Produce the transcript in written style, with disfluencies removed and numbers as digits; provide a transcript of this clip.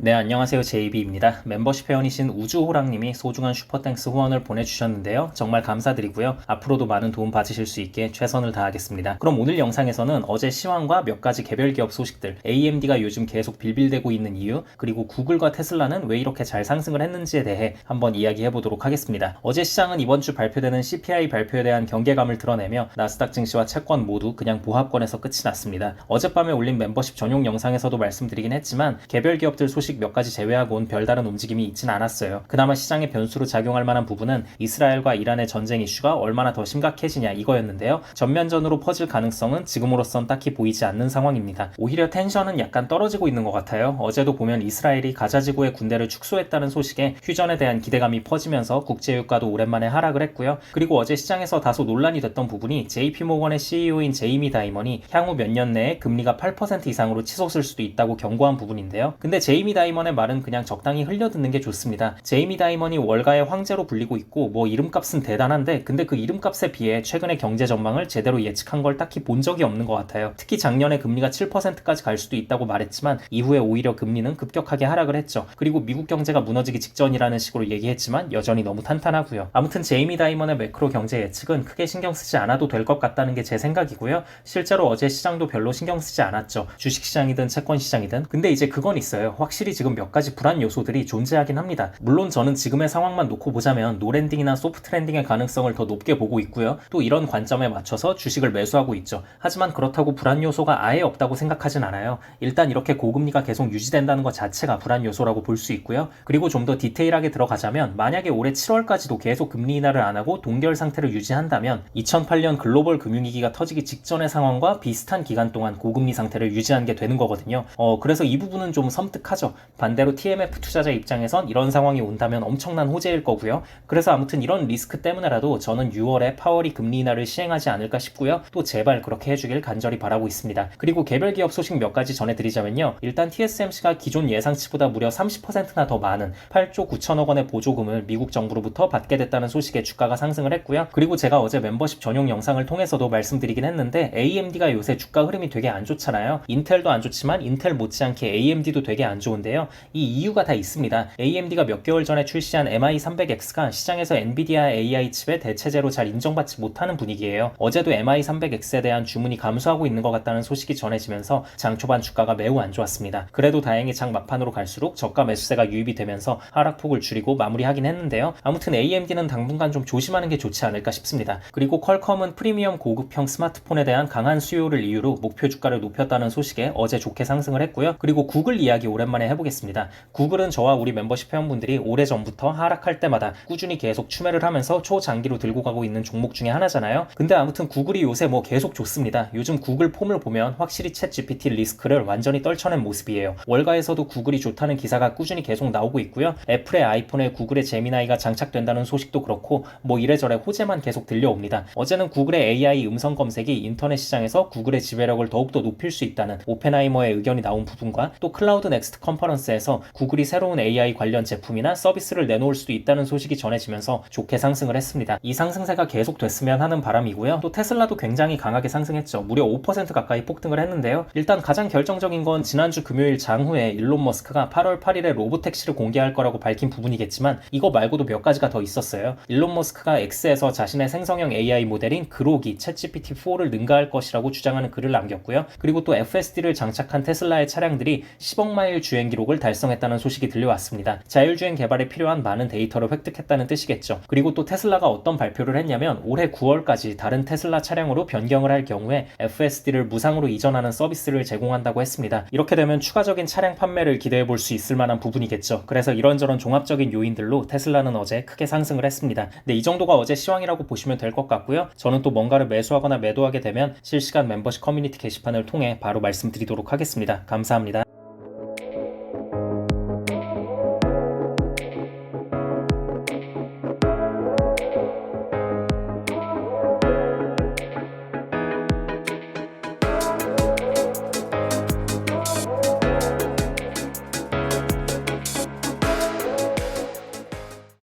네, 안녕하세요. JB입니다. 멤버십 회원이신 우주호랑님이 소중한 슈퍼땡스 후원을 보내주셨는데요. 정말 감사드리고요. 앞으로도 많은 도움 받으실 수 있게 최선을 다하겠습니다. 그럼 오늘 영상에서는 어제 시황과 몇 가지 개별 기업 소식들, AMD가 요즘 계속 빌빌대고 있는 이유, 그리고 구글과 테슬라는 왜 이렇게 잘 상승을 했는지에 대해 한번 이야기해 보도록 하겠습니다. 어제 시장은 이번 주 발표되는 CPI 발표에 대한 경계감을 드러내며 나스닥 증시와 채권 모두 그냥 보합권에서 끝이 났습니다. 어젯밤에 올린 멤버십 전용 영상에서도 말씀드리긴 했지만 개별 기업들 소식 몇 가지 제외하고는 별다른 움직임이 있진 않았어요. 그나마 시장의 변수로 작용할 만한 부분은 이스라엘과 이란의 전쟁 이슈가 얼마나 더 심각해지냐 이거였는데요. 전면전으로 퍼질 가능성은 지금으로선 딱히 보이지 않는 상황입니다. 오히려 텐션은 약간 떨어지고 있는 것 같아요. 어제도 보면 이스라엘이 가자지구의 군대를 축소했다는 소식에 휴전에 대한 기대감이 퍼지면서 국제유가도 오랜만에 하락을 했고요. 그리고 어제 시장에서 다소 논란이 됐던 부분이 JP모건의 CEO인 제이미 다이먼이 향후 몇 년 내에 금리가 8% 이상으로 치솟을 수도 있다고 경고한 부분인데요. 근데 제이미 다이먼의 말은 그냥 적당히 흘려듣는 게 좋습니다. 제이미 다이먼이 월가의 황제로 불리고 있고 뭐 이름값은 대단한데 근데 그 이름값에 비해 최근의 경제 전망을 제대로 예측한 걸 딱히 본 적이 없는 것 같아요. 특히 작년에 금리가 7%까지 갈 수도 있다고 말했지만 이후에 오히려 금리는 급격하게 하락을 했죠. 그리고 미국 경제가 무너지기 직전이라는 식으로 얘기했지만 여전히 너무 탄탄하고요. 아무튼 제이미 다이먼의 매크로 경제 예측은 크게 신경 쓰지 않아도 될 것 같다는 게 제 생각이고요. 실제로 어제 시장도 별로 신경 쓰지 않았죠. 주식시장이든 채권시장이든. 근데 이제 그건 있어요. 확실히 지금 몇 가지 불안 요소들이 존재하긴 합니다. 물론 저는 지금의 상황만 놓고 보자면 노랜딩이나 소프트 랜딩의 가능성을 더 높게 보고 있고요. 또 이런 관점에 맞춰서 주식을 매수하고 있죠. 하지만 그렇다고 불안 요소가 아예 없다고 생각하진 않아요. 일단 이렇게 고금리가 계속 유지된다는 것 자체가 불안 요소라고 볼 수 있고요. 그리고 좀 더 디테일하게 들어가자면 만약에 올해 7월까지도 계속 금리 인하를 안 하고 동결 상태를 유지한다면 2008년 글로벌 금융위기가 터지기 직전의 상황과 비슷한 기간 동안 고금리 상태를 유지한 게 되는 거거든요. 그래서 이 부분은 좀 섬뜩하죠. 반대로 TMF 투자자 입장에선 이런 상황이 온다면 엄청난 호재일 거고요. 그래서 아무튼 이런 리스크 때문에라도 저는 6월에 파월이 금리 인하를 시행하지 않을까 싶고요. 또 제발 그렇게 해주길 간절히 바라고 있습니다. 그리고 개별 기업 소식 몇 가지 전해드리자면요. 일단 TSMC가 기존 예상치보다 무려 30%나 더 많은 8조 9천억 원의 보조금을 미국 정부로부터 받게 됐다는 소식에 주가가 상승을 했고요. 그리고 제가 어제 멤버십 전용 영상을 통해서도 말씀드리긴 했는데 AMD가 요새 주가 흐름이 되게 안 좋잖아요. 인텔도 안 좋지만 인텔 못지않게 AMD도 되게 안 좋은데요. 이 이유가 다 있습니다. AMD가 몇 개월 전에 출시한 MI300X가 시장에서 엔비디아 AI 칩의 대체제로 잘 인정받지 못하는 분위기예요. 어제도 MI300X에 대한 주문이 감소하고 있는 것 같다는 소식이 전해지면서 장 초반 주가가 매우 안 좋았습니다. 그래도 다행히 장 막판으로 갈수록 저가 매수세가 유입이 되면서 하락폭을 줄이고 마무리하긴 했는데요. 아무튼 AMD는 당분간 좀 조심하는 게 좋지 않을까 싶습니다. 그리고 퀄컴은 프리미엄 고급형 스마트폰에 대한 강한 수요를 이유로 목표 주가를 높였다는 소식에 어제 좋게 상승을 했고요. 그리고 구글 이야기 오랜만에 해보겠습니다. 구글은 저와 우리 멤버십 회원분들이 오래전부터 하락할 때마다 꾸준히 계속 추매를 하면서 초장기로 들고 가고 있는 종목 중에 하나잖아요. 근데 아무튼 구글이 요새 뭐 계속 좋습니다. 요즘 구글 폼을 보면 확실히 챗GPT 리스크를 완전히 떨쳐낸 모습이에요. 월가에서도 구글이 좋다는 기사가 꾸준히 계속 나오고 있고요. 애플의 아이폰에 구글의 제미나이가 장착된다는 소식도 그렇고 뭐 이래저래 호재만 계속 들려옵니다. 어제는 구글의 AI 음성 검색이 인터넷 시장에서 구글의 지배력을 더욱더 높일 수 있다는 오펜하이머의 의견이 나온 부분과 또 클라우드 넥스트 컨퍼런스에서 구글이 새로운 AI 관련 제품이나 서비스를 내놓을 수도 있다는 소식이 전해지면서 좋게 상승을 했습니다. 이 상승세가 계속됐으면 하는 바람이고요. 또 테슬라도 굉장히 강하게 상승했죠. 무려 5% 가까이 폭등을 했는데요. 일단 가장 결정적인 건 지난주 금요일 장후에 일론 머스크가 8월 8일에 로보택시를 공개할 거라고 밝힌 부분이겠지만 이거 말고도 몇 가지가 더 있었어요. 일론 머스크가 X에서 자신의 생성형 AI 모델인 그록이 챗GPT-4를 능가할 것이라고 주장하는 글을 남겼고요. 그리고 또 FSD를 장착한 테슬라의 차량들이 10억 마일 주행 기록을 달성했다는 소식이 들려왔습니다. 자율주행 개발에 필요한 많은 데이터를 획득했다는 뜻이겠죠. 그리고 또 테슬라가 어떤 발표를 했냐면 올해 9월까지 다른 테슬라 차량으로 변경을 할 경우에 FSD를 무상으로 이전하는 서비스를 제공한다고 했습니다. 이렇게 되면 추가적인 차량 판매를 기대해 볼 수 있을 만한 부분이겠죠. 그래서 이런저런 종합적인 요인들로 테슬라는 어제 크게 상승을 했습니다. 네, 이 정도가 어제 시황이라고 보시면 될 것 같고요. 저는 또 뭔가를 매수하거나 매도하게 되면 실시간 멤버십 커뮤니티 게시판을 통해 바로 말씀드리도록 하겠습니다. 감사합니다.